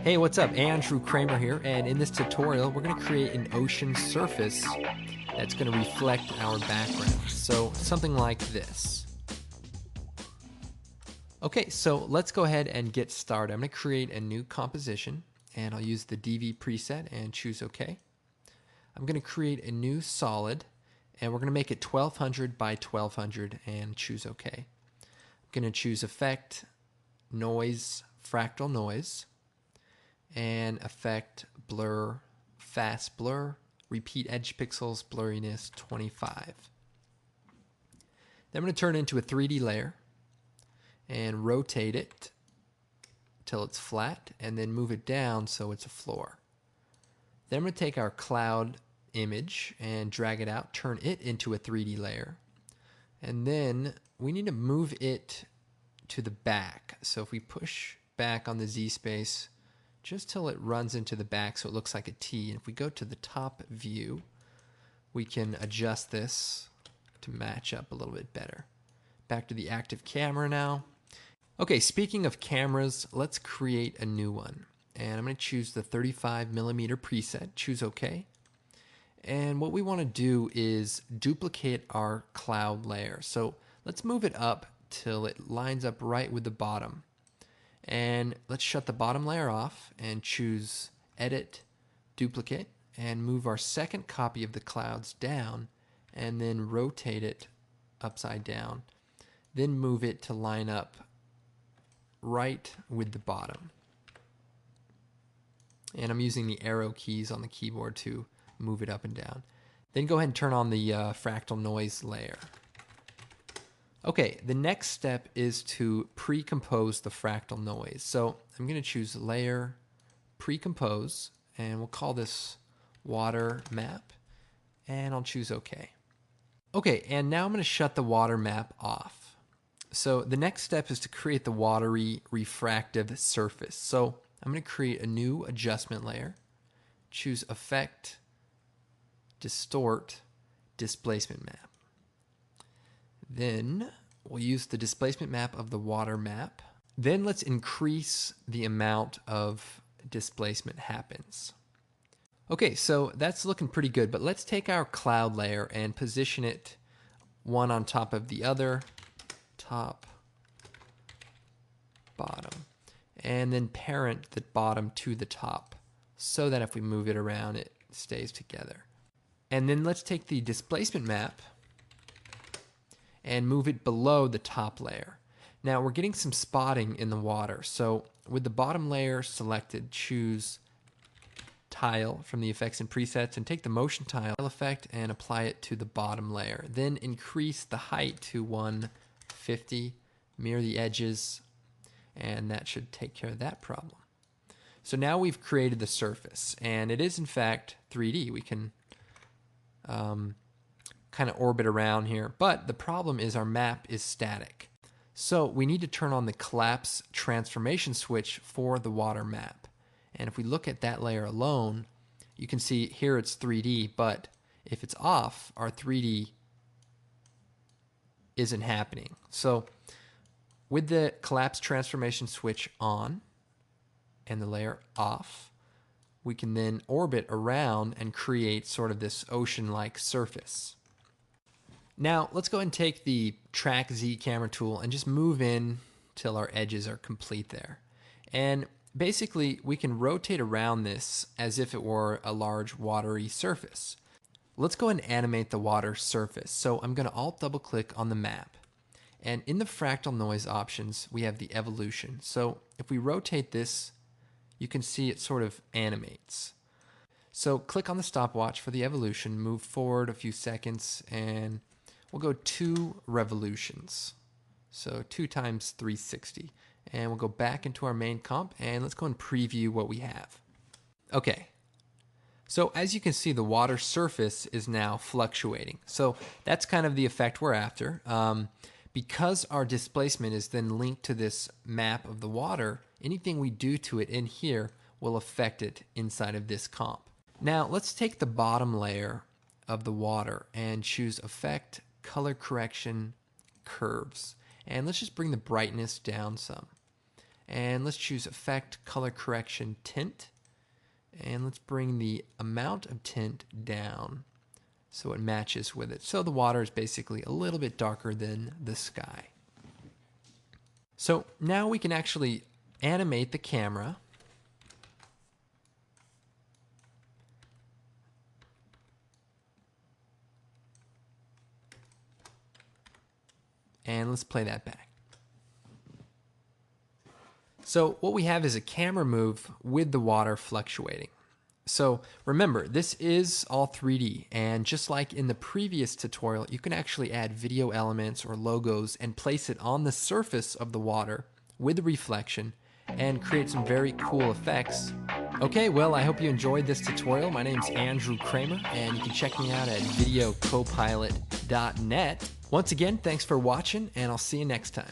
Hey, what's up? Andrew Kramer here, and in this tutorial, we're going to create an ocean surface that's going to reflect our background. So, something like this. Okay, so let's go ahead and get started. I'm going to create a new composition, and I'll use the DV preset and choose OK. I'm going to create a new solid, and we're going to make it 1200 by 1200 and choose OK. I'm going to choose Effect, Noise, Fractal Noise, and Effect, Blur, Fast Blur, Repeat Edge Pixels, Blurriness 25. Then I'm going to turn it into a 3D layer and rotate it till it's flat and then move it down so it's a floor. Then I'm going to take our cloud image and drag it out, turn it into a 3D layer, and then we need to move it to the back. So if we push back on the Z space just till it runs into the back so it looks like a T, and if we go to the top view, we can adjust this to match up a little bit better. Back to the active camera now. Okay, speaking of cameras, let's create a new one. And I'm going to choose the 35mm preset, choose OK. And what we want to do is duplicate our cloud layer. So let's move it up till it lines up right with the bottom. And let's shut the bottom layer off and choose Edit, Duplicate, and move our second copy of the clouds down and then rotate it upside down. Then move it to line up right with the bottom. And I'm using the arrow keys on the keyboard to move it up and down. Then go ahead and turn on the fractal noise layer. Okay, the next step is to pre-compose the fractal noise. So I'm going to choose Layer, Pre-compose, and we'll call this Water Map, and I'll choose OK. Okay, and now I'm going to shut the water map off. So the next step is to create the watery refractive surface. So I'm going to create a new adjustment layer, choose Effect, Distort, Displacement Map. Then we'll use the displacement map of the water map. Then let's increase the amount of displacement happens. Okay, so that's looking pretty good, but let's take our cloud layer and position it one on top of the other, top, bottom, and then parent the bottom to the top so that if we move it around, it stays together. And then let's take the displacement map and move it below the top layer. Now we're getting some spotting in the water, so with the bottom layer selected, choose Tile from the effects and presets and take the motion tile effect and apply it to the bottom layer. Then increase the height to 150, mirror the edges, and that should take care of that problem. So now we've created the surface, and it is in fact 3D. We can kind of orbit around here, but the problem is our map is static. So we need to turn on the collapse transformation switch for the water map. And if we look at that layer alone, you can see here it's 3D, but if it's off, our 3D isn't happening. So with the collapse transformation switch on and the layer off, we can then orbit around and create sort of this ocean-like surface. Now, let's go ahead and take the Track Z camera tool and just move in till our edges are complete there. And basically, we can rotate around this as if it were a large watery surface. Let's go ahead and animate the water surface. So I'm going to Alt double click on the map. And in the fractal noise options, we have the evolution. So if we rotate this, you can see it sort of animates. So click on the stopwatch for the evolution, move forward a few seconds, and we'll go 2 revolutions. So 2 times 360. And we'll go back into our main comp and let's go and preview what we have. Okay. So as you can see, the water surface is now fluctuating. So that's kind of the effect we're after. Because our displacement is then linked to this map of the water, anything we do to it in here will affect it inside of this comp. Now let's take the bottom layer of the water and choose Effect, Color Correction, Curves. And let's just bring the brightness down some. And let's choose Effect, Color Correction, Tint. And let's bring the amount of tint down so it matches with it. So the water is basically a little bit darker than the sky. So now we can actually animate the camera. And let's play that back. So what we have is a camera move with the water fluctuating. So remember, this is all 3D, and just like in the previous tutorial, you can actually add video elements or logos and place it on the surface of the water with the reflection and create some very cool effects. Okay, well, I hope you enjoyed this tutorial. My name's Andrew Kramer, and you can check me out at videocopilot.net. Once again, thanks for watching, and I'll see you next time.